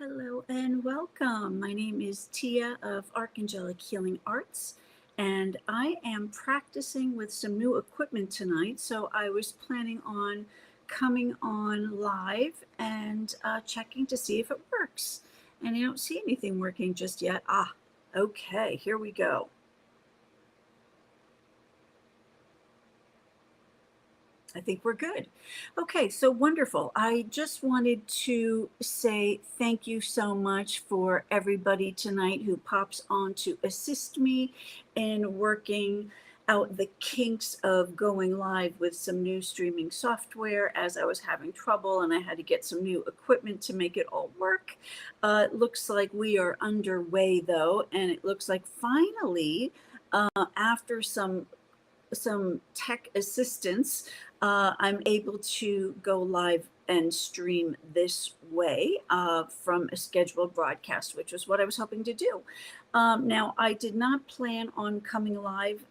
Hello and welcome. My name is Tia of Archangelic Healing Arts, and I am practicing with some new equipment tonight. So I was planning on coming on live and checking to see if it works. And I don't see anything working just yet. Okay, here we go. I think we're good. Okay, so wonderful. I just wanted to say thank you so much for everybody tonight who pops on to assist me in working out the kinks of going live with some new streaming software as I was having trouble and I had to get some new equipment to make it all work. It looks like we are underway though, and it looks like finally, after some tech assistance, I'm able to go live and stream this way from a scheduled broadcast, which was what I was hoping to do. Now, I did not plan on coming live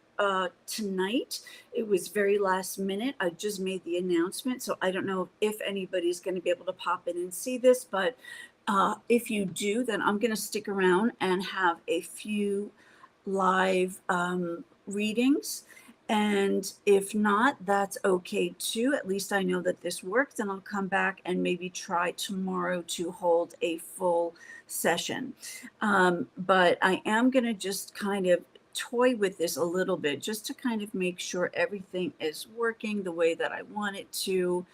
tonight. It was very last minute. I just made the announcement, so I don't know if anybody's going to be able to pop in and see this, but if you do, then I'm going to stick around and have a few live readings. And if not, that's okay too. At least I know that this works, and I'll come back and maybe try tomorrow to hold a full session. But I am going to just kind of toy with this a little bit just to kind of make sure everything is working the way that I want it to,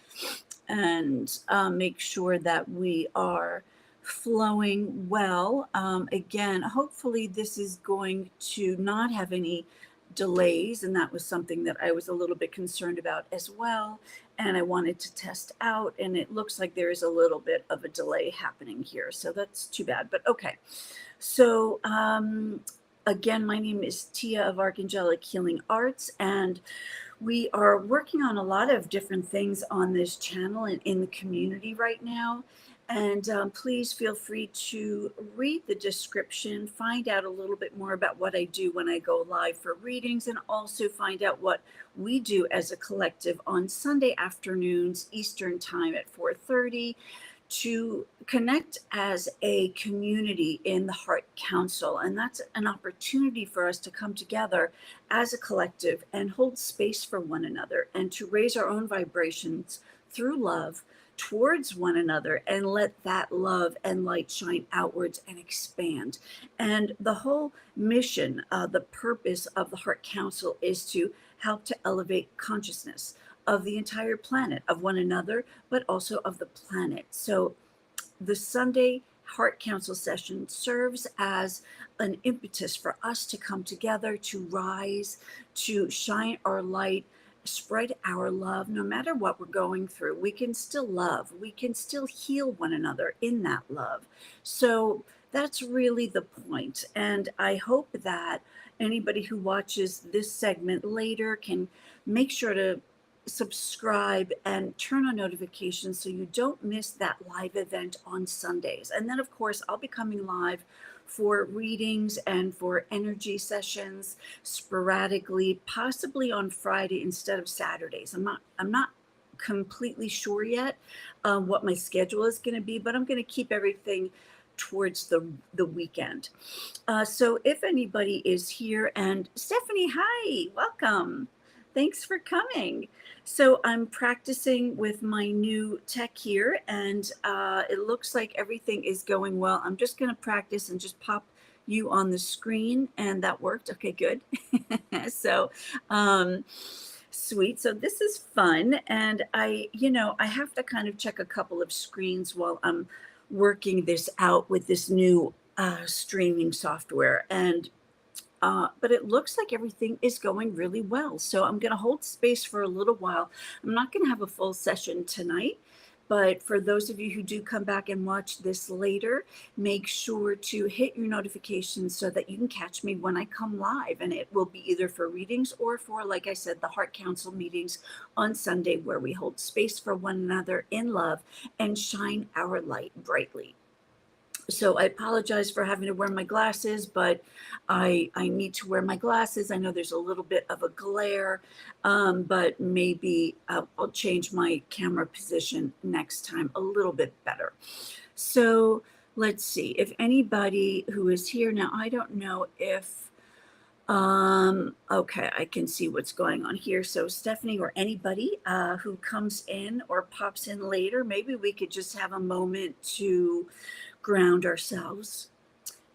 and make sure that we are flowing well. Again, hopefully this is going to not have any delays, and that was something that I was a little bit concerned about as well, and I wanted to test out, and it looks like there is a little bit of a delay happening here, so that's too bad, but okay. So again, my name is Tia of Archangelic Healing Arts, and we are working on a lot of different things on this channel and in the community right now. And please feel free to read the description, find out a little bit more about what I do when I go live for readings, and also find out what we do as a collective on Sunday afternoons, Eastern Time at 4:30, to connect as a community in the Heart Council. And that's an opportunity for us to come together as a collective and hold space for one another and to raise our own vibrations through love towards one another and let that love and light shine outwards and expand. And the whole mission, the purpose of the Heart Council is to help to elevate consciousness of the entire planet, of one another, but also of the planet. So the Sunday Heart Council session serves as an impetus for us to come together, to rise, to shine our light, spread our love. No matter what we're going through, we can still love, we can still heal one another in that love. So that's really the point. And I hope that anybody who watches this segment later can make sure to subscribe and turn on notifications so you don't miss that live event on Sundays. And then, of course, I'll be coming live for readings and for energy sessions sporadically, possibly on Friday instead of Saturdays. I'm not completely sure yet what my schedule is going to be, but I'm going to keep everything towards the weekend. So if anybody is here, and Stephanie, hi, welcome. Thanks for coming. So I'm practicing with my new tech here, and it looks like everything is going well. I'm just going to practice and just pop you on the screen, and that worked. Okay, good. So sweet. So this is fun, and I have to kind of check a couple of screens while I'm working this out with this new streaming software. And but it looks like everything is going really well. So I'm going to hold space for a little while. I'm not going to have a full session tonight, but for those of you who do come back and watch this later, make sure to hit your notifications so that you can catch me when I come live. And it will be either for readings or for, like I said, the Heart Council meetings on Sunday, where we hold space for one another in love and shine our light brightly. So I apologize for having to wear my glasses, but I need to wear my glasses. I know there's a little bit of a glare, but maybe I'll change my camera position next time a little bit better. So let's see if anybody who is here now, I don't know if, okay, I can see what's going on here. So Stephanie or anybody who comes in or pops in later, maybe we could just have a moment to ground ourselves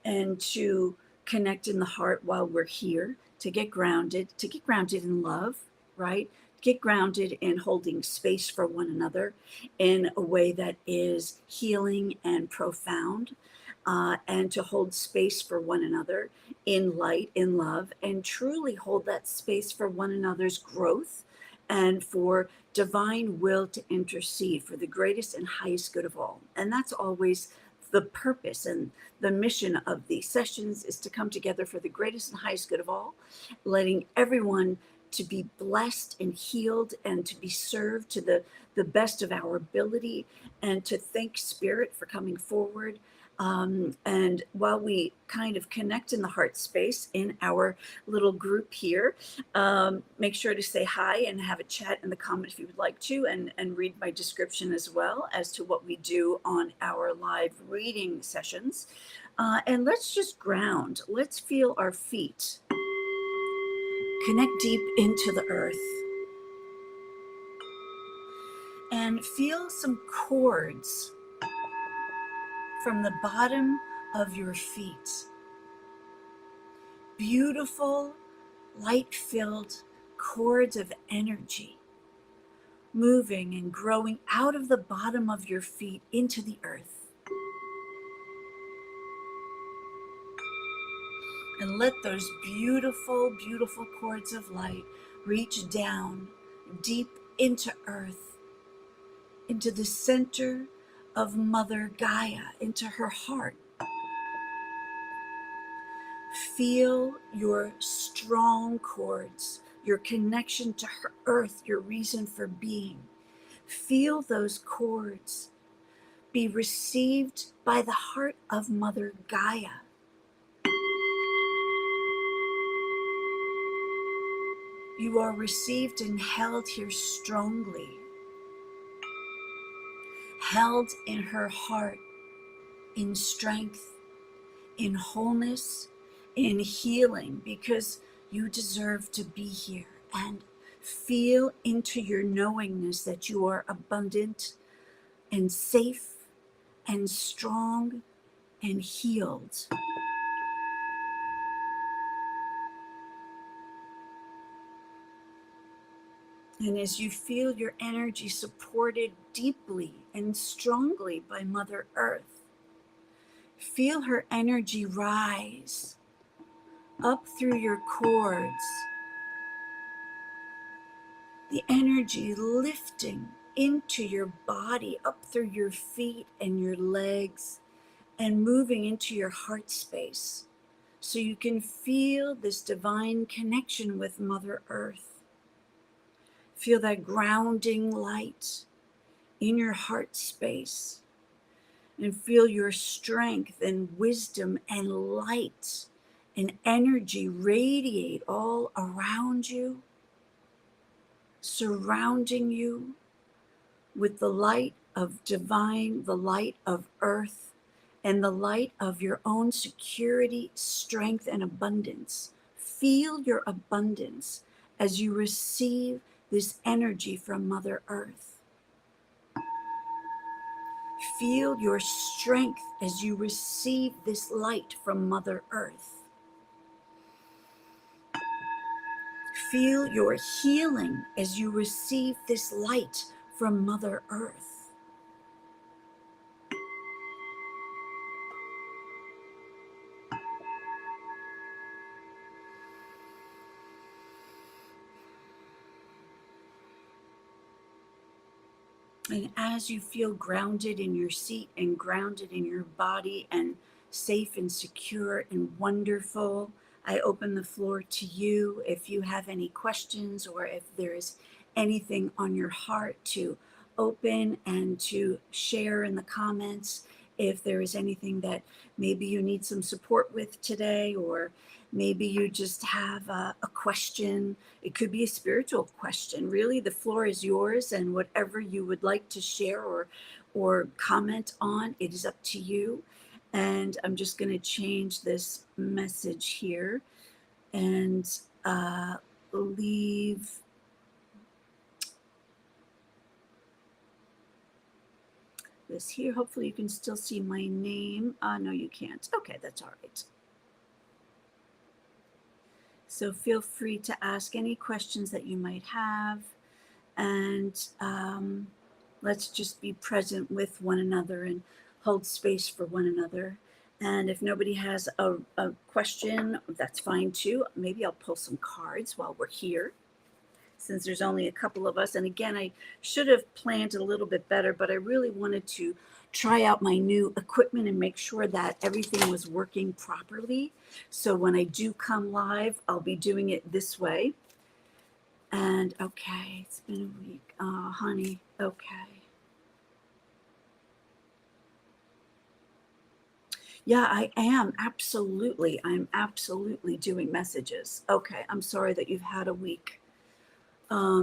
and to connect in the heart while we're here, to get grounded in love, right? Get grounded in holding space for one another in a way that is healing and profound, and to hold space for one another in light, in love, and truly hold that space for one another's growth and for divine will to intercede for the greatest and highest good of all. And that's always the purpose and the mission of these sessions, is to come together for the greatest and highest good of all, letting everyone to be blessed and healed and to be served to the best of our ability, and to thank Spirit for coming forward. And while we kind of connect in the heart space in our little group here, make sure to say hi and have a chat in the comment if you would like to, and read my description as well as to what we do on our live reading sessions. And let's just ground. Let's feel our feet connect deep into the earth and feel some cords from the bottom of your feet. Beautiful, light-filled cords of energy moving and growing out of the bottom of your feet into the earth. And let those beautiful, beautiful cords of light reach down deep into earth, into the center of Mother Gaia, into her heart. Feel your strong cords, your connection to her earth, your reason for being. Feel those cords be received by the heart of Mother Gaia. You are received and held here strongly, held in her heart, in strength, in wholeness, in healing, because you deserve to be here. And feel into your knowingness that you are abundant and safe and strong and healed. And as you feel your energy supported deeply and strongly by Mother Earth, feel her energy rise up through your cords, the energy lifting into your body, up through your feet and your legs, and moving into your heart space, so you can feel this divine connection with Mother Earth. Feel that grounding light in your heart space, and feel your strength and wisdom and light and energy radiate all around you, surrounding you with the light of divine, the light of earth, and the light of your own security, strength, and abundance. Feel your abundance as you receive this energy from Mother Earth. Feel your strength as you receive this light from Mother Earth. Feel your healing as you receive this light from Mother Earth. And as you feel grounded in your seat and grounded in your body and safe and secure and wonderful, I open the floor to you. If you have any questions, or if there is anything on your heart to open and to share in the comments, if there is anything that maybe you need some support with today, or maybe you just have a question. It could be a spiritual question. Really, the floor is yours, and whatever you would like to share or comment on, it is up to you. And I'm just going to change this message here and leave this here. Hopefully you can still see my name. No, you can't. Okay, that's all right. So feel free to ask any questions that you might have. And let's just be present with one another and hold space for one another. And if nobody has a question, that's fine too. Maybe I'll pull some cards while we're here, since there's only a couple of us. And again, I should have planned a little bit better, but I really wanted to try out my new equipment and make sure that everything was working properly. So when I do come live, I'll be doing it this way. And okay, it's been a week. Oh, honey, okay. Yeah, I am. Absolutely. I'm absolutely doing messages. Okay, I'm sorry that you've had a week.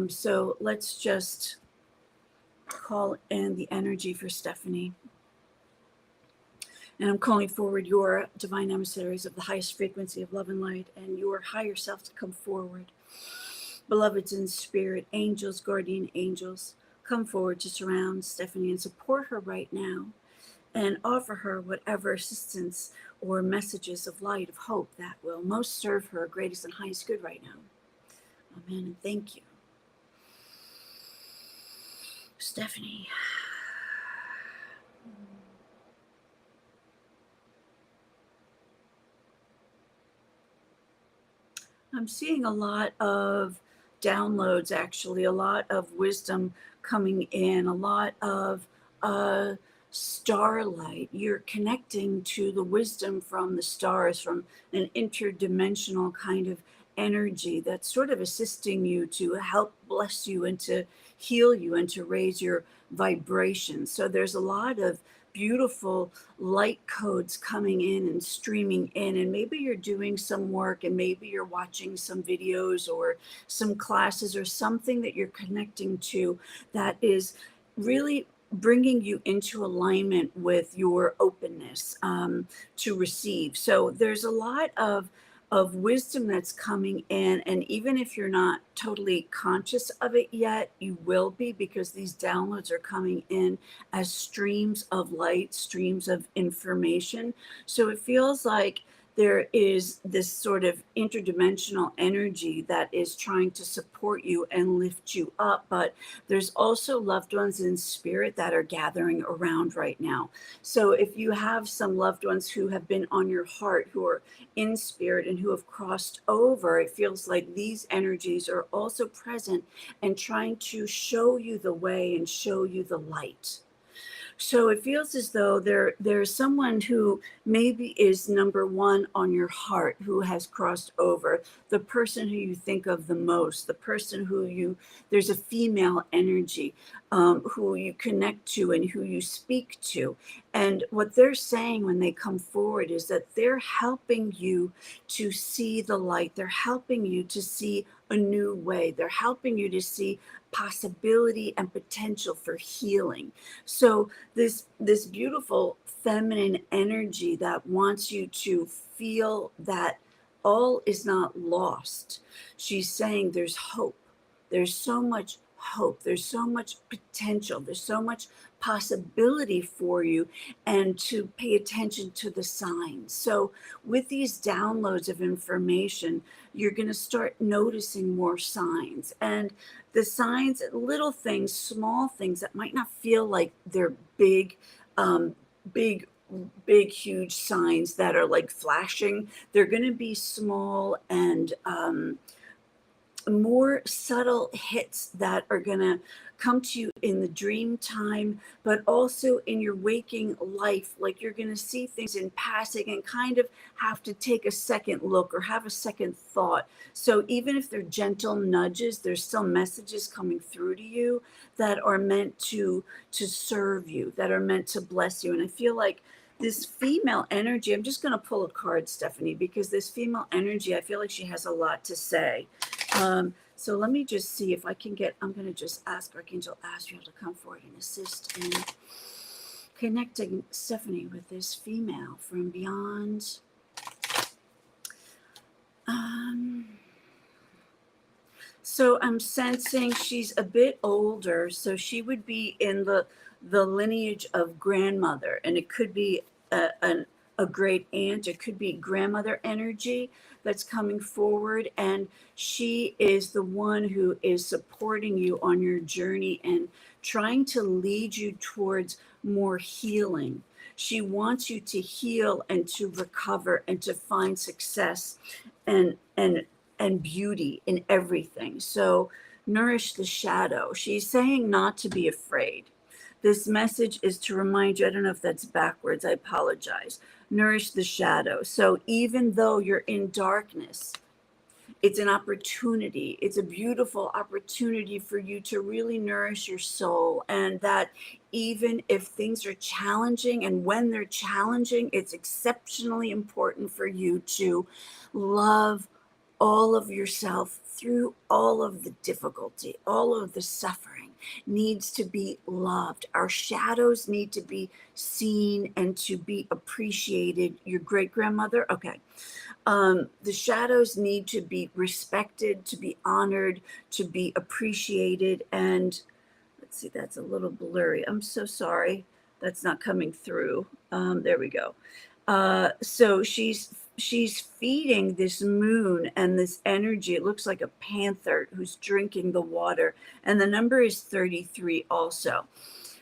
So let's just call in the energy for Stephanie. And I'm calling forward your divine emissaries of the highest frequency of love and light and your higher self to come forward. Beloveds in spirit, angels, guardian angels, come forward to surround Stephanie and support her right now and offer her whatever assistance or messages of light, of hope that will most serve her greatest and highest good right now. Amen and thank you. Stephanie. I'm seeing a lot of downloads, actually, a lot of wisdom coming in, a lot of starlight. You're connecting to the wisdom from the stars, from an interdimensional kind of energy that's sort of assisting you to help bless you and to heal you and to raise your vibration. So there's a lot of beautiful light codes coming in and streaming in, and maybe you're doing some work and maybe you're watching some videos or some classes or something that you're connecting to that is really bringing you into alignment with your openness to receive. So there's a lot of wisdom that's coming in, and even if you're not totally conscious of it yet, you will be, because these downloads are coming in as streams of light, streams of information. So it feels like there is this sort of interdimensional energy that is trying to support you and lift you up. But there's also loved ones in spirit that are gathering around right now. So if you have some loved ones who have been on your heart, who are in spirit and who have crossed over, it feels like these energies are also present and trying to show you the way and show you the light. So it feels as though there's someone who maybe is number one on your heart, who has crossed over, the person who you think of the most, the person there's a female energy who you connect to and who you speak to. And what they're saying when they come forward is that they're helping you to see the light. They're helping you to see a new way. They're helping you to see possibility and potential for healing. So this beautiful feminine energy that wants you to feel that all is not lost. She's saying there's hope. There's so much hope. There's so much potential. There's so much possibility for you, and to pay attention to the signs. So with these downloads of information, you're going to start noticing more signs. And the signs, little things, small things that might not feel like they're big, big, big, huge signs that are like flashing. They're going to be small and more subtle hits that are going to come to you in the dream time, but also in your waking life. Like you're going to see things in passing and kind of have to take a second look or have a second thought. So even if they're gentle nudges, there's still messages coming through to you that are meant to serve you, that are meant to bless you. And I feel like this female energy, I'm just going to pull a card, Stephanie, because this female energy, I feel like she has a lot to say. So let me just see if I can get, I'm going to just ask Archangel Asriel to come forward and assist in connecting Stephanie with this female from beyond. So I'm sensing she's a bit older, so she would be in the lineage of grandmother, and it could be a great aunt, it could be grandmother energy that's coming forward, and she is the one who is supporting you on your journey and trying to lead you towards more healing. She wants you to heal and to recover and to find success and beauty in everything. So nourish the shadow. She's saying not to be afraid. This message is to remind you, I don't know if that's backwards, I apologize. Nourish the shadow. So even though you're in darkness, it's an opportunity. It's a beautiful opportunity for you to really nourish your soul. And that even if things are challenging, and when they're challenging, it's exceptionally important for you to love all of yourself through all of the difficulty, all of the suffering needs to be loved. Our shadows need to be seen and to be appreciated. Your great grandmother, okay. The shadows need to be respected, to be honored, to be appreciated. And let's see, that's a little blurry. I'm so sorry. That's not coming through. There we go. So she's feeding this moon and this energy. It looks like a panther who's drinking the water. And the number is 33 also.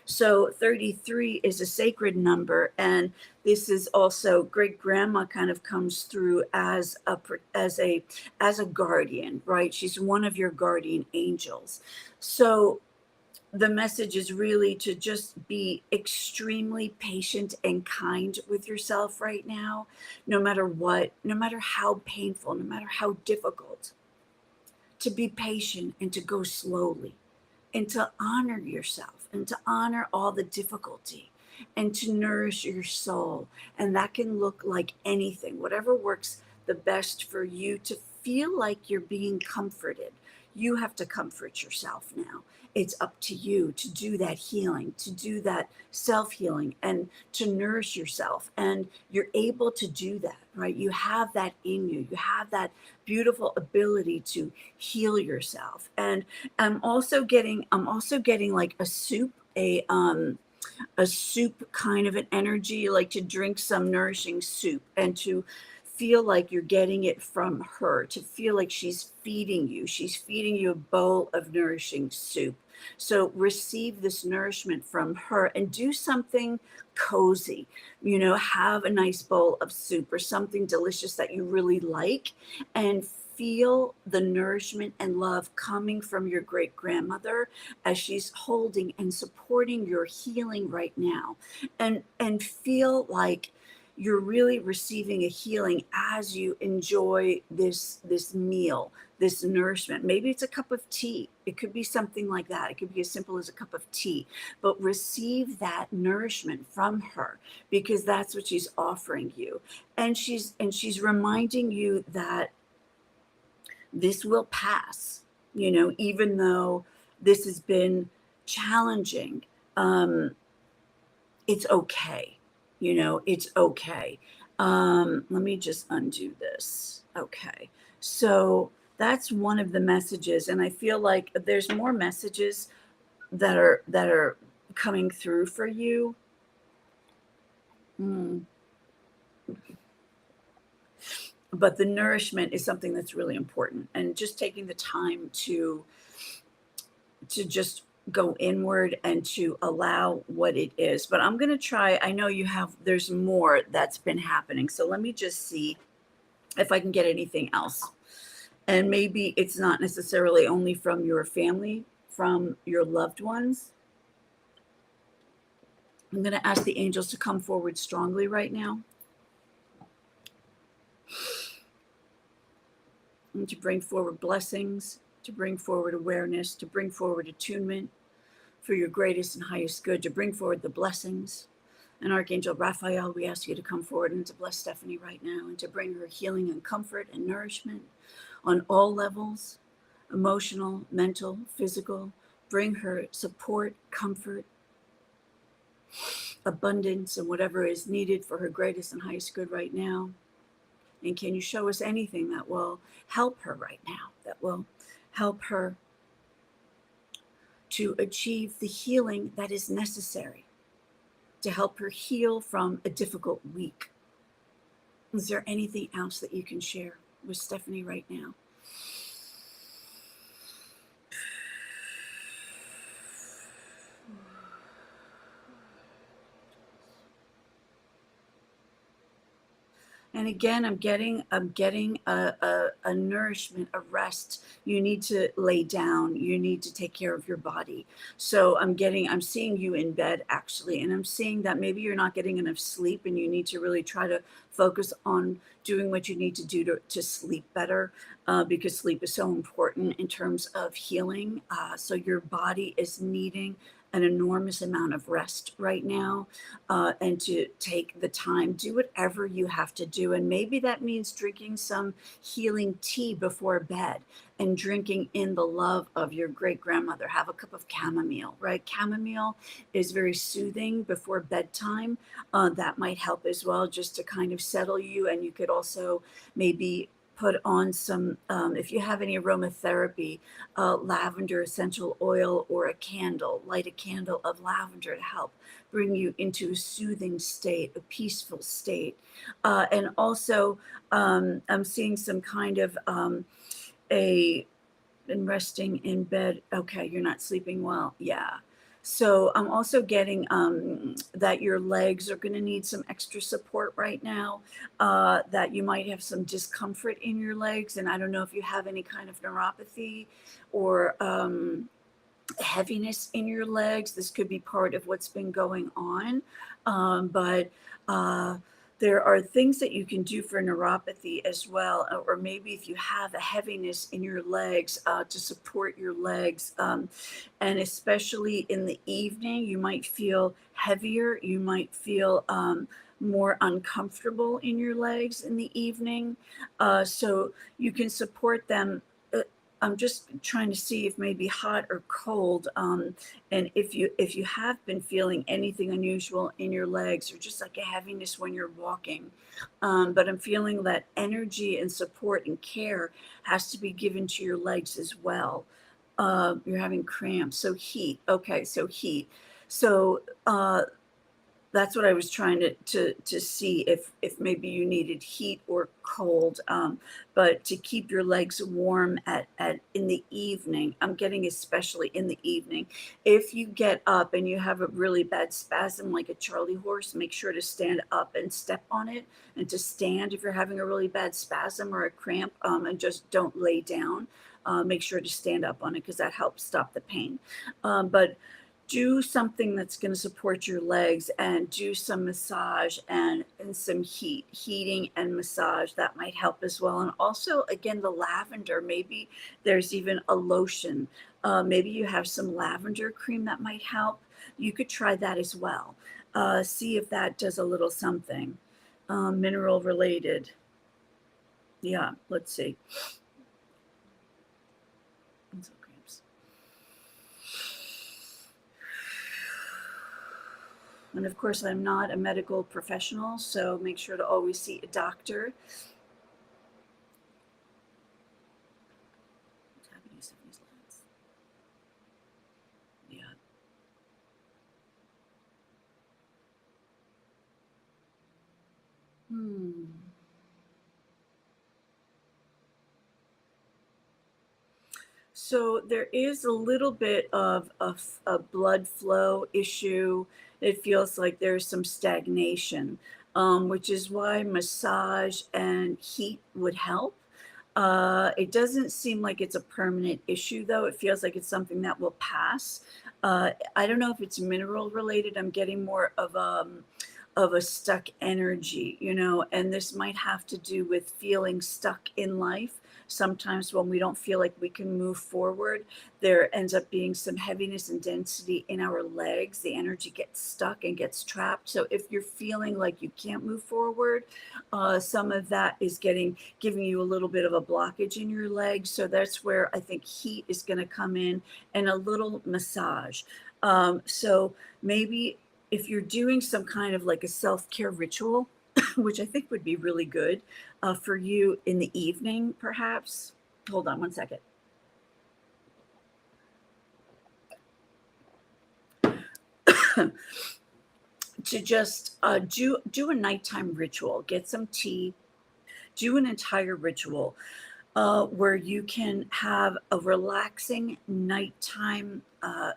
So 33 is a sacred number, and this is also great grandma kind of comes through as a guardian, right? She's one of your guardian angels. So the message is really to just be extremely patient and kind with yourself right now, no matter what, no matter how painful, no matter how difficult, to be patient and to go slowly and to honor yourself and to honor all the difficulty and to nourish your soul. And that can look like anything, whatever works the best for you to feel like you're being comforted. You have to comfort yourself now. It's up to you to do that healing, to do that self-healing and to nourish yourself. And you're able to do that, right? You have that in you. You have that beautiful ability to heal yourself. And I'm also getting like a soup, a soup kind of an energy, like to drink some nourishing soup and to feel like you're getting it from her, to feel like she's feeding you. She's feeding you a bowl of nourishing soup. So receive this nourishment from her and do something cozy. Have a nice bowl of soup or something delicious that you really like and feel the nourishment and love coming from your great grandmother as she's holding and supporting your healing right now, and feel like you're really receiving a healing as you enjoy this meal, this nourishment. Maybe it's a cup of tea. It could be something like that. It could be as simple as a cup of tea, but receive that nourishment from her because that's what she's offering you. And she's reminding you that this will pass, even though this has been challenging. It's okay. It's okay. Let me just undo this. Okay. So that's one of the messages. And I feel like there's more messages that are coming through for you. But the nourishment is something that's really important, and just taking the time to just go inward and to allow what it is. But I'm going to try, I know there's more that's been happening. So let me just see if I can get anything else. And maybe it's not necessarily only from your family, from your loved ones. I'm going to ask the angels to come forward strongly right now and to bring forward blessings, to bring forward awareness, to bring forward attunement for your greatest and highest good, to bring forward the blessings. And Archangel Raphael, we ask you to come forward and to bless Stephanie right now and to bring her healing and comfort and nourishment on all levels, emotional, mental, physical. Bring her support, comfort. abundance and whatever is needed for her greatest and highest good right now? And can you show us anything that will help her right now, that will help her to achieve the healing that is necessary to help her heal from a difficult week? Is there anything else that you can share with Stephanie right now? And again, I'm getting a nourishment, a rest. You need to lay down. You need to take care of your body. So I'm seeing you in bed actually, and I'm seeing that maybe you're not getting enough sleep, and you need to really try to focus on doing what you need to do to sleep better, because sleep is so important in terms of healing. So your body is needing an enormous amount of rest right now, and to take the time, do whatever you have to do. And maybe that means drinking some healing tea before bed and drinking in the love of your great grandmother. Have a cup of chamomile, right? Chamomile is very soothing before bedtime. That might help as well, just to kind of settle you. And you could also maybe put on some, if you have any aromatherapy, lavender essential oil or a candle, light a candle of lavender to help bring you into a soothing state, a peaceful state. And also, I'm seeing some kind of a been resting in bed. Okay, you're not sleeping well. Yeah. So I'm also getting that your legs are going to need some extra support right now, that you might have some discomfort in your legs. And I don't know if you have any kind of neuropathy or heaviness in your legs. This could be part of what's been going on. But there are things that you can do for neuropathy as well, or maybe if you have a heaviness in your legs, to support your legs. And especially in the evening, you might feel heavier. You might feel more uncomfortable in your legs in the evening. So you can support them. I'm just trying to see if maybe hot or cold, and if you have been feeling anything unusual in your legs or just like a heaviness when you're walking, but I'm feeling that energy and support and care has to be given to your legs as well. You're having cramps, so heat. Okay, so heat. So that's what I was trying to see if maybe you needed heat or cold, but to keep your legs warm at in the evening. I'm getting especially in the evening. If you get up and you have a really bad spasm like a Charlie horse, make sure to stand up and step on it, and to stand if you're having a really bad spasm or a cramp, and just don't lay down. Make sure to stand up on it because that helps stop the pain. But do something that's going to support your legs, and do some massage and some heating and massage that might help as well. And also, again, the lavender, maybe there's even a lotion. Maybe you have some lavender cream that might help. You could try that as well. See if that does a little something. Mineral related. Yeah, let's see. And of course, I'm not a medical professional, so make sure to always see a doctor. What's happening to these lines? Yeah. Hmm. So there is a little bit of a blood flow issue. It feels like there's some stagnation, which is why massage and heat would help. It doesn't seem like it's a permanent issue, though. It feels like it's something that will pass. I don't know if it's mineral related. I'm getting more of a stuck energy, and this might have to do with feeling stuck in life. Sometimes when we don't feel like we can move forward, there ends up being some heaviness and density in our legs. The energy gets stuck and gets trapped. So if you're feeling like you can't move forward, some of that is giving you a little bit of a blockage in your legs. So that's where I think heat is going to come in, and a little massage. So maybe if you're doing some kind of like a self-care ritual, which I think would be really good for you in the evening, perhaps. Hold on one second. To just do a nighttime ritual, get some tea, do an entire ritual where you can have a relaxing nighttime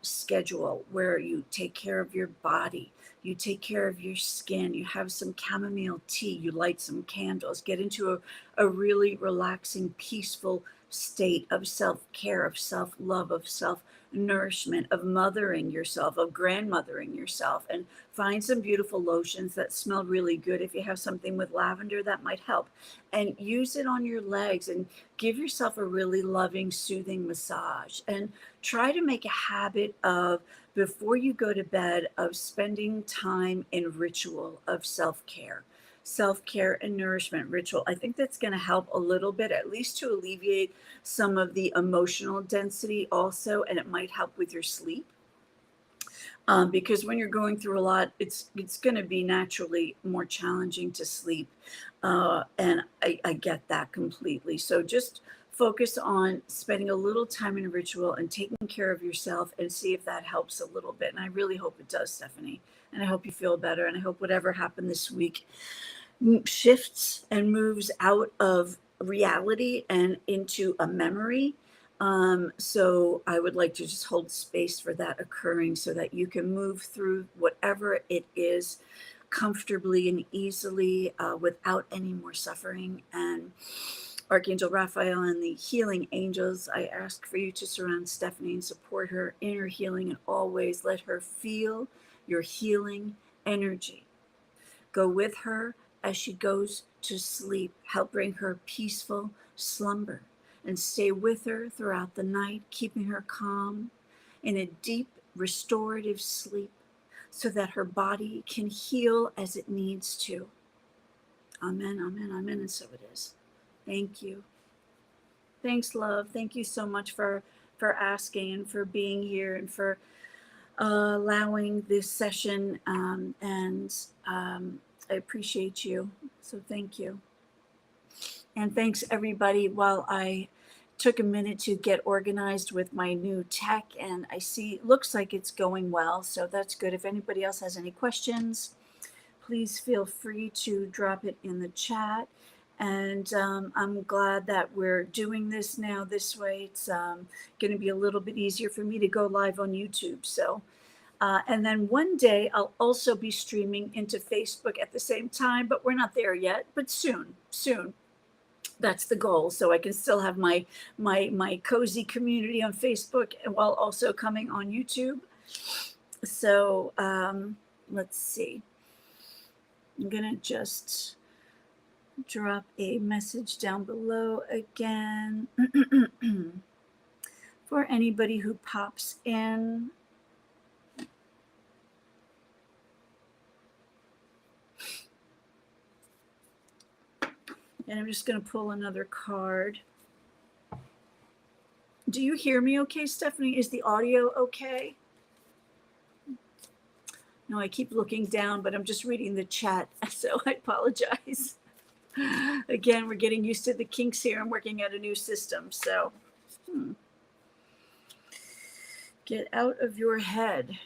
schedule where you take care of your body, you take care of your skin, you have some chamomile tea, you light some candles, get into a really relaxing, peaceful state of self-care, of self-love, of self-nourishment, of mothering yourself, of grandmothering yourself, and find some beautiful lotions that smell really good. If you have something with lavender, that might help, and use it on your legs, and give yourself a really loving, soothing massage, and try to make a habit of, before you go to bed, of spending time in ritual of self-care and nourishment ritual. I think that's going to help a little bit, at least to alleviate some of the emotional density also, and it might help with your sleep. Because when you're going through a lot, it's going to be naturally more challenging to sleep, and I get that completely. So just focus on spending a little time in a ritual and taking care of yourself, and see if that helps a little bit. And I really hope it does, Stephanie. And I hope you feel better. And I hope whatever happened this week shifts and moves out of reality and into a memory. So I would like to just hold space for that occurring so that you can move through whatever it is comfortably and easily, without any more suffering. And Archangel Raphael and the healing angels, I ask for you to surround Stephanie and support her in her healing, and always let her feel your healing energy. Go with her as she goes to sleep. Help bring her peaceful slumber, and stay with her throughout the night, keeping her calm in a deep restorative sleep so that her body can heal as it needs to. Amen, amen, amen. And so it is. Thank you. Thanks, love. Thank you so much for asking, and for being here, and for allowing this session. And I appreciate you. So thank you. And thanks, everybody. While I took a minute to get organized with my new tech, and I see, looks like it's going well. So that's good. If anybody else has any questions, please feel free to drop it in the chat. And I'm glad that we're doing this now this way. It's going to be a little bit easier for me to go live on YouTube. So, and then one day I'll also be streaming into Facebook at the same time, but we're not there yet, but soon. That's the goal. So I can still have my cozy community on Facebook, while also coming on YouTube. So let's see. I'm going to just drop a message down below again for anybody who pops in. And I'm just going to pull another card. Do you hear me okay, Stephanie? Is the audio okay? No, I keep looking down, but I'm just reading the chat, so I apologize. Again, we're getting used to the kinks here and working out a new system. So, get out of your head.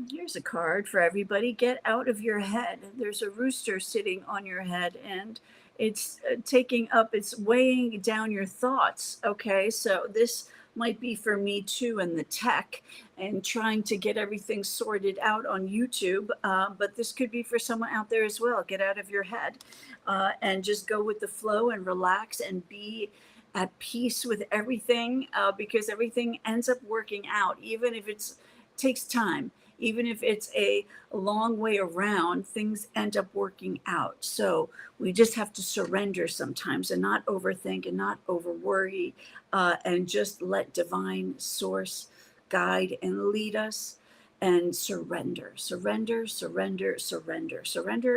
Here's a card for everybody. Get out of your head. There's a rooster sitting on your head, and it's it's weighing down your thoughts. Okay, so this might be for me too in the tech and trying to get everything sorted out on YouTube. But this could be for someone out there as well. Get out of your head and just go with the flow and relax and be at peace with everything, because everything ends up working out, even if it takes time. Even if it's a long way around, things end up working out. So we just have to surrender sometimes, and not overthink and not over worry, and just let divine source guide and lead us, and surrender. Surrender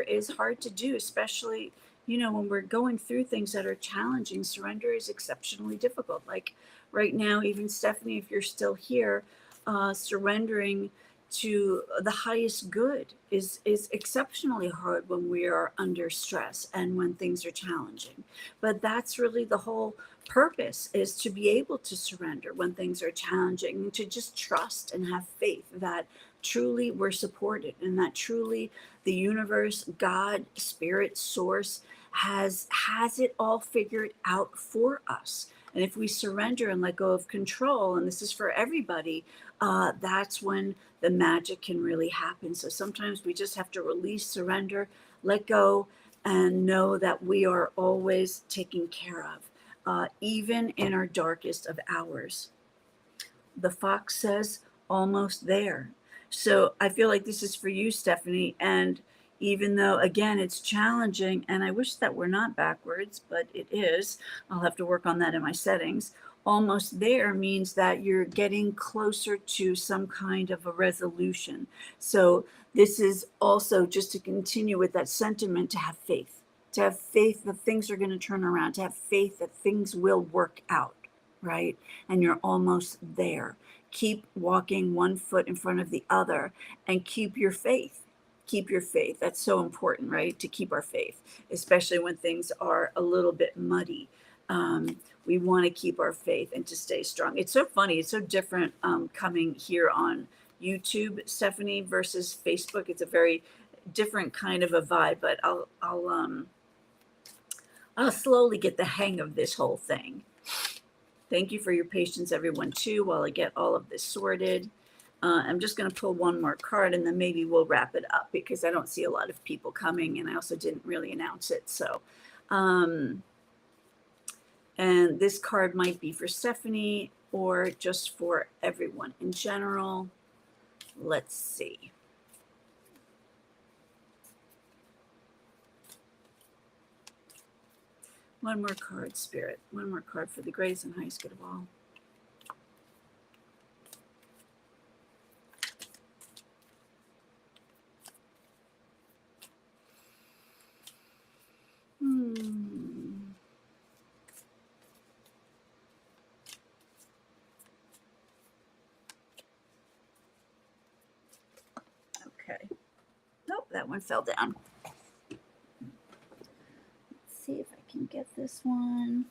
is hard to do, especially, when we're going through things that are challenging. Surrender is exceptionally difficult. Like right now, even Stephanie, if you're still here, surrendering to the highest good is exceptionally hard when we are under stress and when things are challenging. But that's really the whole purpose, is to be able to surrender when things are challenging, to just trust and have faith that truly we're supported, and that truly the universe, God, spirit, source has it all figured out for us. And if we surrender and let go of control, and this is for everybody, that's when the magic can really happen. So sometimes we just have to release, surrender, let go, and know that we are always taken care of, even in our darkest of hours. The fox says, almost there. So I feel like this is for you, Stephanie. And even though, again, it's challenging, and I wish that were not backwards, but it is, I'll have to work on that in my settings. Almost there means that you're getting closer to some kind of a resolution. So this is also just to continue with that sentiment, to have faith that things are going to turn around, to have faith that things will work out, right? And you're almost there. Keep walking one foot in front of the other, and keep your faith. Keep your faith. That's so important, right? To keep our faith, especially when things are a little bit muddy. We want to keep our faith and to stay strong. It's so funny. It's so different coming here on YouTube, Stephanie, versus Facebook. It's a very different kind of a vibe, but I'll slowly get the hang of this whole thing. Thank you for your patience, everyone, too, while I get all of this sorted. I'm just going to pull one more card, and then maybe we'll wrap it up, because I don't see a lot of people coming, and I also didn't really announce it. So, and this card might be for Stephanie or just for everyone in general. Let's see. One more card, Spirit. One more card for the greatest and highest good of all. Okay. Nope, that one fell down. Let's see if I can get this one.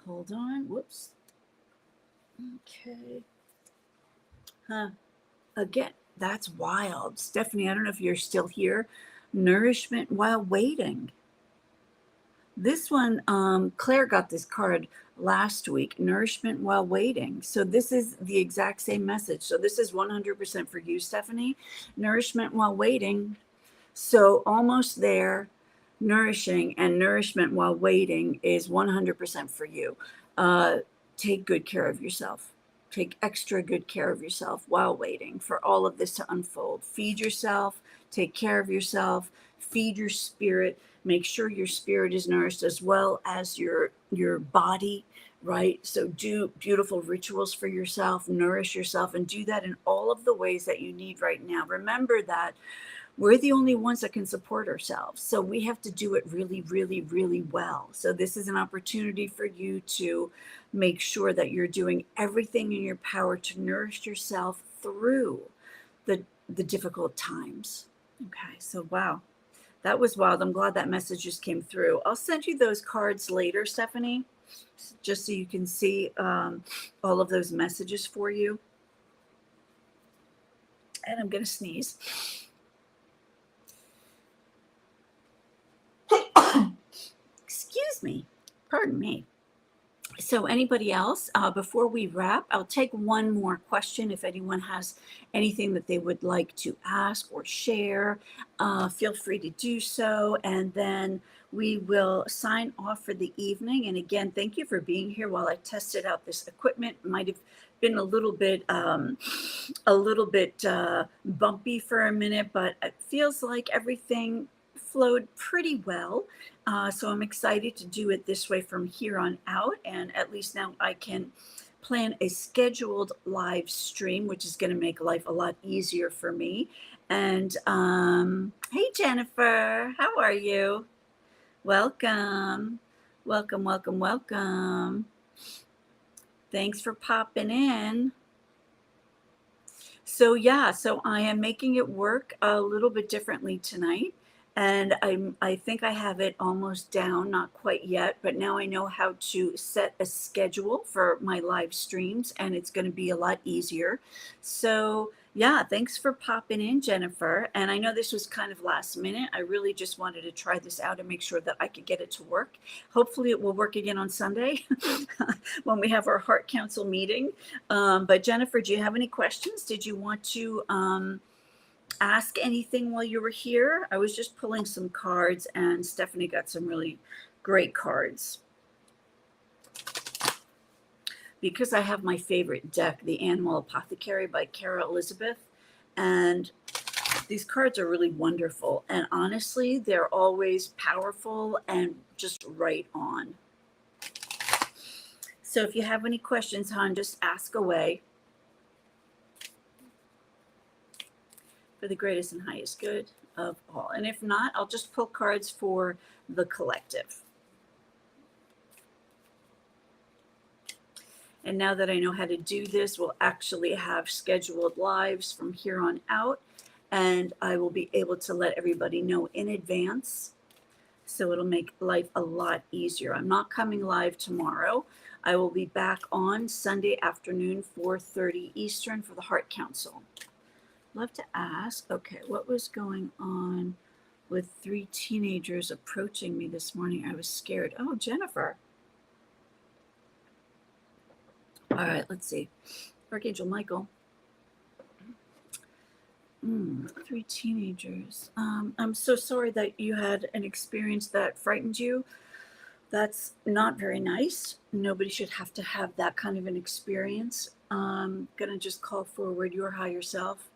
Hold on. Whoops. Okay. Again, that's wild. Stephanie, I don't know if you're still here. Nourishment while waiting. This one, Claire got this card last week, nourishment while waiting. So this is the exact same message. So this is 100% for you, Stephanie. Nourishment while waiting. So almost there, nourishing, and nourishment while waiting is 100% for you. Take good care of yourself. Take extra good care of yourself while waiting for all of this to unfold. Feed yourself, take care of yourself, feed your spirit. Make sure your spirit is nourished as well as your body, right? So do beautiful rituals for yourself, nourish yourself, and do that in all of the ways that you need right now. Remember that we're the only ones that can support ourselves. So we have to do it really, really, really well. So this is an opportunity for you to make sure that you're doing everything in your power to nourish yourself through the difficult times. Okay, so wow. That was wild. I'm glad that message just came through. I'll send you those cards later, Stephanie, just so you can see all of those messages for you. And I'm going to sneeze. Excuse me. Pardon me. So anybody else, before we wrap, I'll take one more question. If anyone has anything that they would like to ask or share, feel free to do so. And then we will sign off for the evening. And again, thank you for being here while I tested out this equipment. It might have been a little bit bumpy for a minute, but it feels like everything flowed pretty well. So I'm excited to do it this way from here on out. And at least now I can plan a scheduled live stream, which is going to make life a lot easier for me. And hey, Jennifer, how are you? Welcome. Welcome, welcome, welcome. Thanks for popping in. So yeah, so I am making it work a little bit differently tonight. And I think I have it almost down, not quite yet, but now I know how to set a schedule for my live streams, and it's going to be a lot easier. So yeah, thanks for popping in, Jennifer. And I know this was kind of last minute. I really just wanted to try this out and make sure that I could get it to work. Hopefully it will work again on Sunday when we have our Heart Council meeting. But Jennifer, do you have any questions? Did you want to ask anything while you were here? I was just pulling some cards, and Stephanie got some really great cards. Because I have my favorite deck, the Animal Apothecary by Kara Elizabeth, and these cards are really wonderful. And honestly, they're always powerful and just right on. So if you have any questions, hon, just ask away. For the greatest and highest good of all. And if not, I'll just pull cards for the collective. And now that I know how to do this, we'll actually have scheduled lives from here on out. And I will be able to let everybody know in advance. So it'll make life a lot easier. I'm not coming live tomorrow. I will be back on Sunday afternoon, 4:30 Eastern for the Heart Council. Love to ask, okay, what was going on with 3 teenagers approaching me this morning? I was scared. Oh, Jennifer. All right, let's see. Archangel Michael. 3 teenagers. I'm so sorry that you had an experience that frightened you. That's not very nice. Nobody should have to have that kind of an experience. Gonna just call forward your higher self,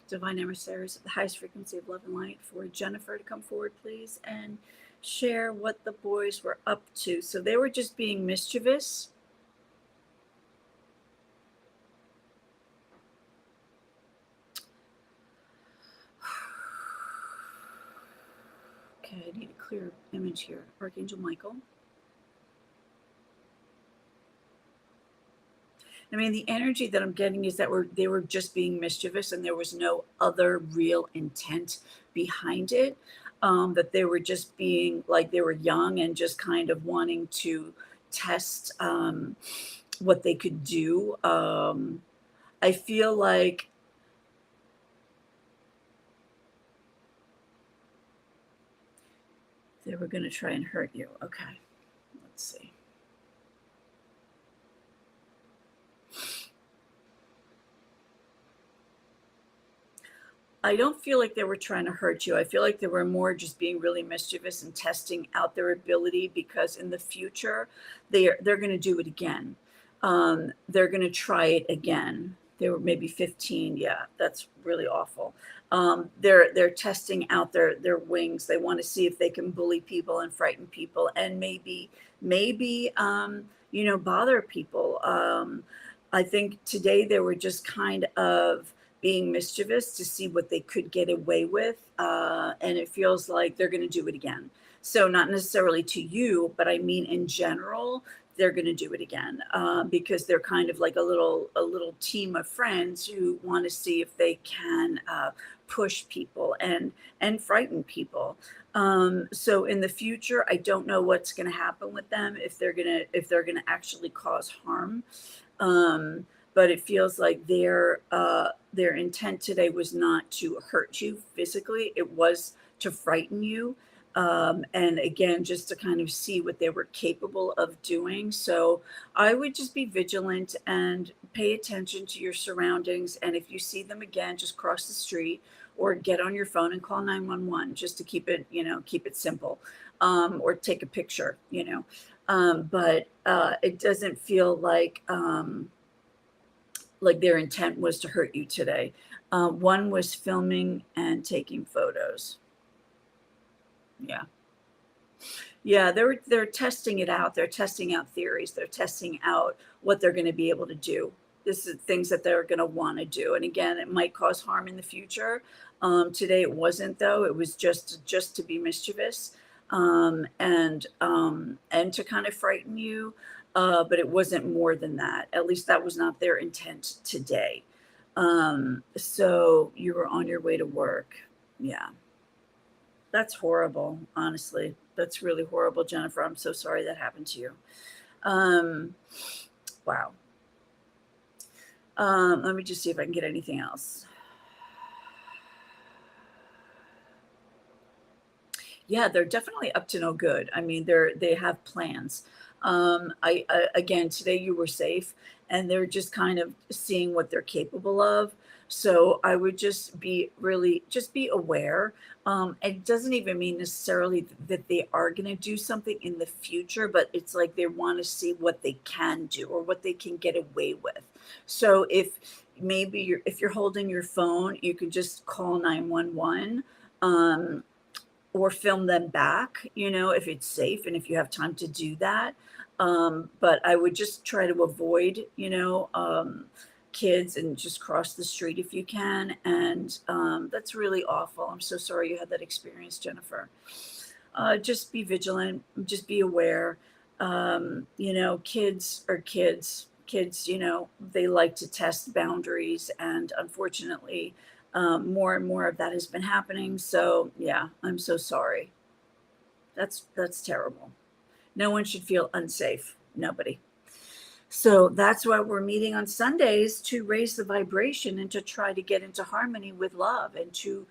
divine emissaries of the highest frequency of love and light, for Jennifer to come forward, please, and share what the boys were up to. So they were just being mischievous. Okay, I need a clear image here. Archangel Michael. I mean, the energy that I'm getting is that they were just being mischievous, and there was no other real intent behind it. That they were just being like, they were young and just kind of wanting to test what they could do. I feel like they were going to try and hurt you. Okay, let's see. I don't feel like they were trying to hurt you. I feel like they were more just being really mischievous and testing out their ability, because in the future they're going to do it again. They're going to try it again. They were maybe 15. Yeah, that's really awful. They're testing out their wings. They want to see if they can bully people and frighten people, and maybe bother people. I think today they were just kind of being mischievous to see what they could get away with. And it feels like they're going to do it again. So not necessarily to you, but I mean in general, they're going to do it again, because they're kind of like a little team of friends who want to see if they can push people and frighten people. So in the future, I don't know what's going to happen with them, if they're gonna actually cause harm. But it feels like their intent today was not to hurt you physically. It was to frighten you. And again, just to kind of see what they were capable of doing. So I would just be vigilant and pay attention to your surroundings. And if you see them again, just cross the street or get on your phone and call 911, just to keep it simple, or take a picture, but it doesn't feel like their intent was to hurt you today. One was filming and taking photos. Yeah, they're testing it out. They're testing out theories. They're testing out what they're going to be able to do. This is things that they're going to want to do. And again, it might cause harm in the future. Today it wasn't, though. It was just to be mischievous, and to kind of frighten you. but it wasn't more than that. At least that was not their intent today. So you were on your way to work. Yeah. That's horrible, honestly. That's really horrible, Jennifer. I'm so sorry that happened to you. Um, wow. Let me just see if I can get anything else. Yeah, they're definitely up to no good. I mean, they have plans. I again today you were safe, and they're just kind of seeing what they're capable of. So I would just be really just be aware. It doesn't even mean necessarily that they are going to do something in the future, but it's like they want to see what they can do or what they can get away with. So if you're holding your phone, you could just call 911. Or film them back, if it's safe and if you have time to do that. But I would just try to avoid, kids and just cross the street if you can. And that's really awful. I'm so sorry you had that experience, Jennifer. Just be vigilant, just be aware. Kids are kids. Kids, they like to test boundaries. And unfortunately, more and more of that has been happening. So yeah, I'm so sorry. That's terrible. No one should feel unsafe. Nobody. So that's why we're meeting on Sundays, to raise the vibration and to try to get into harmony with love, and to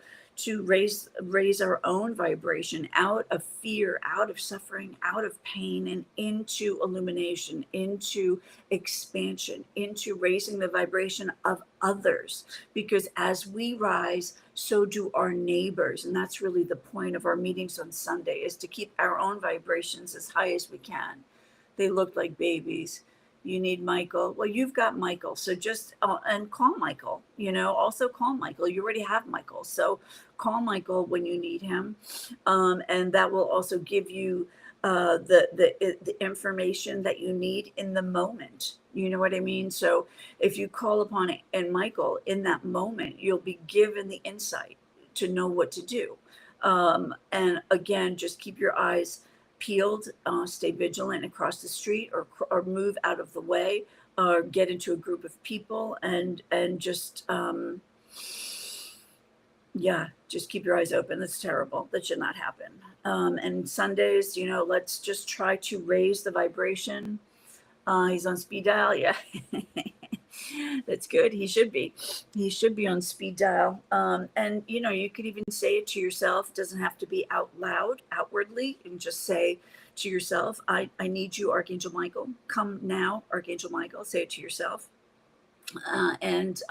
raise our own vibration out of fear, out of suffering, out of pain, and into illumination, into expansion, into raising the vibration of others. Because as we rise, so do our neighbors. And that's really the point of our meetings on Sunday, is to keep our own vibrations as high as we can. They look like babies. You need Michael. Well, you've got Michael. So just, and call Michael, also call Michael. You already have Michael. So call Michael when you need him. And that will also give you the information that you need in the moment. You know what I mean? So if you call upon it and Michael in that moment, you'll be given the insight to know what to do. And again, just keep your eyes peeled, stay vigilant across the street, or move out of the way, or get into a group of people, and just just keep your eyes open. That's terrible. That should not happen. And Sundays, let's just try to raise the vibration. He's on speed dial. Yeah. That's good. He should be. He should be on speed dial. And you could even say it to yourself. It doesn't have to be out loud, outwardly, and just say to yourself, I need you, Archangel Michael. Come now, Archangel Michael. Say it to yourself. And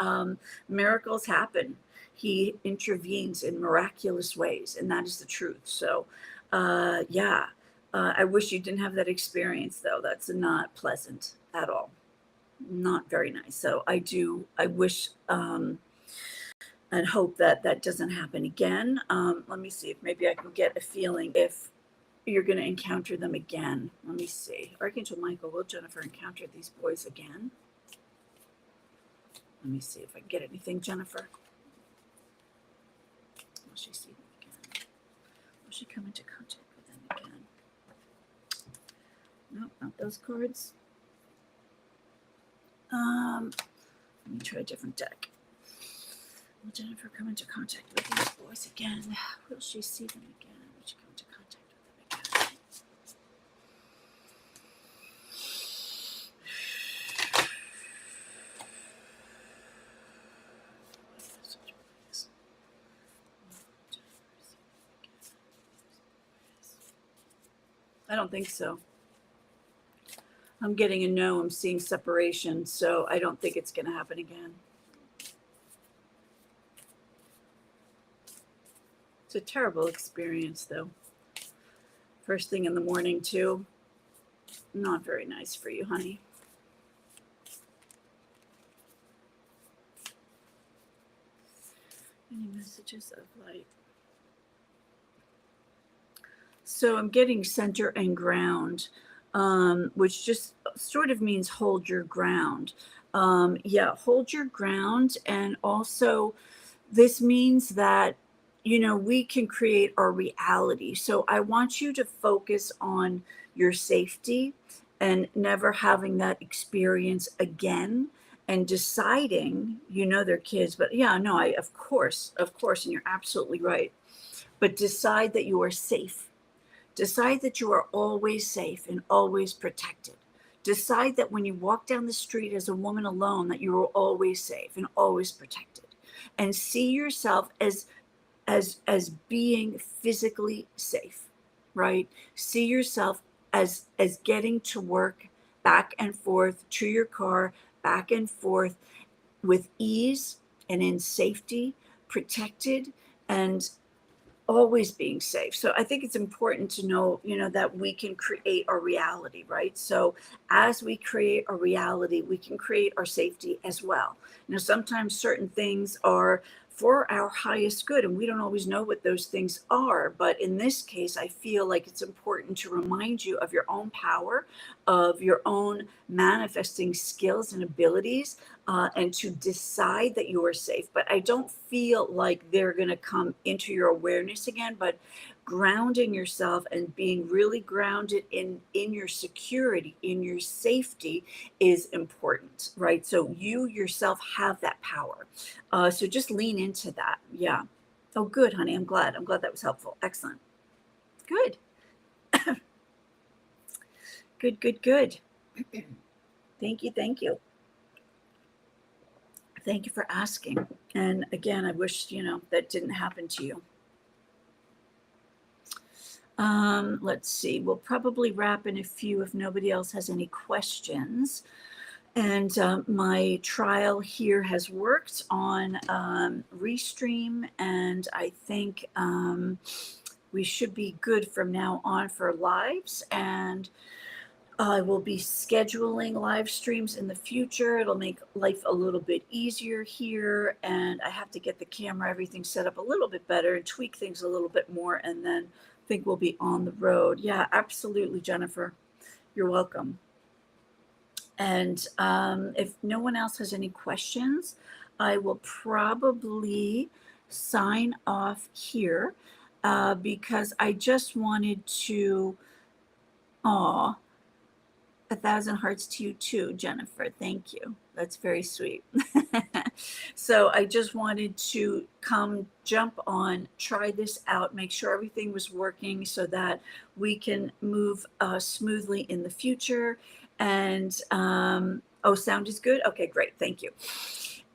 miracles happen. He intervenes in miraculous ways, and that is the truth. So, I wish you didn't have that experience, though. That's not pleasant at all. Not very nice. So I wish and hope that that doesn't happen again. Let me see if maybe I can get a feeling if you're going to encounter them again. Let me see. Archangel Michael, will Jennifer encounter these boys again? Let me see if I can get anything, Jennifer. Will she see them again? Will she come into contact with them again? Nope, not those cards. Let me try a different deck. Will Jennifer come into contact with these boys again? Will she see them again? Will she come into contact with them again? I don't think so. I'm getting a no. I'm seeing separation, so I don't think it's going to happen again. It's a terrible experience, though. First thing in the morning, too. Not very nice for you, honey. Any messages of light? So I'm getting center and ground, which just sort of means hold your ground. Hold your ground. And also, this means that, we can create our reality. So I want you to focus on your safety and never having that experience again, and deciding, they're kids, but yeah, no, of course, and you're absolutely right. But decide that you are safe. Decide that you are always safe and always protected. Decide that when you walk down the street as a woman alone, that you are always safe and always protected. And see yourself as being physically safe, right? See yourself as getting to work, back and forth to your car, back and forth with ease and in safety, protected, and always being safe. So I think it's important to know, that we can create our reality, right? So as we create our reality, we can create our safety as well. Sometimes certain things are for our highest good, and we don't always know what those things are. But in this case, I feel like it's important to remind you of your own power, of your own manifesting skills and abilities, and to decide that you are safe. But I don't feel like they're going to come into your awareness again, but grounding yourself and being really grounded in your security, in your safety, is important, right? So you yourself have that power. So just lean into that. Yeah. Oh, good, honey. I'm glad that was helpful. Excellent. Good. Good. Thank you. Thank you for asking. And again, I wish, that didn't happen to you. Let's see. We'll probably wrap in a few if nobody else has any questions. And my trial here has worked on Restream, and I think we should be good from now on for lives. And I will be scheduling live streams in the future. It'll make life a little bit easier here, and I have to get the camera, everything set up a little bit better and tweak things a little bit more, and then I think we'll be on the road. Yeah, absolutely, Jennifer. You're welcome. And if no one else has any questions, I will probably sign off here because I just wanted to, 1,000 hearts to you too, Jennifer. Thank you. That's very sweet. So I just wanted to come, jump on, try this out, make sure everything was working so that we can move smoothly in the future. And sound is good. Okay, great. Thank you.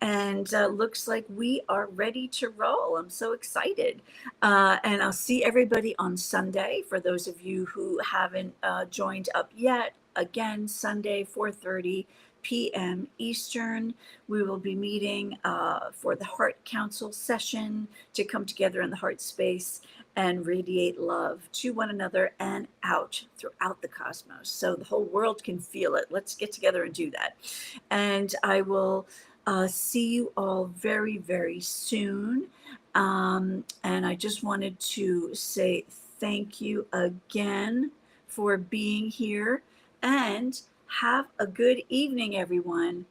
And looks like we are ready to roll. I'm so excited. And I'll see everybody on Sunday. For those of you who haven't joined up yet, again, Sunday, 4:30 p.m. Eastern, we will be meeting for the Heart Council session to come together in the heart space and radiate love to one another and out throughout the cosmos so the whole world can feel it. Let's get together and do that. And I will see you all very, very soon. And I just wanted to say thank you again for being here, and have a good evening, everyone.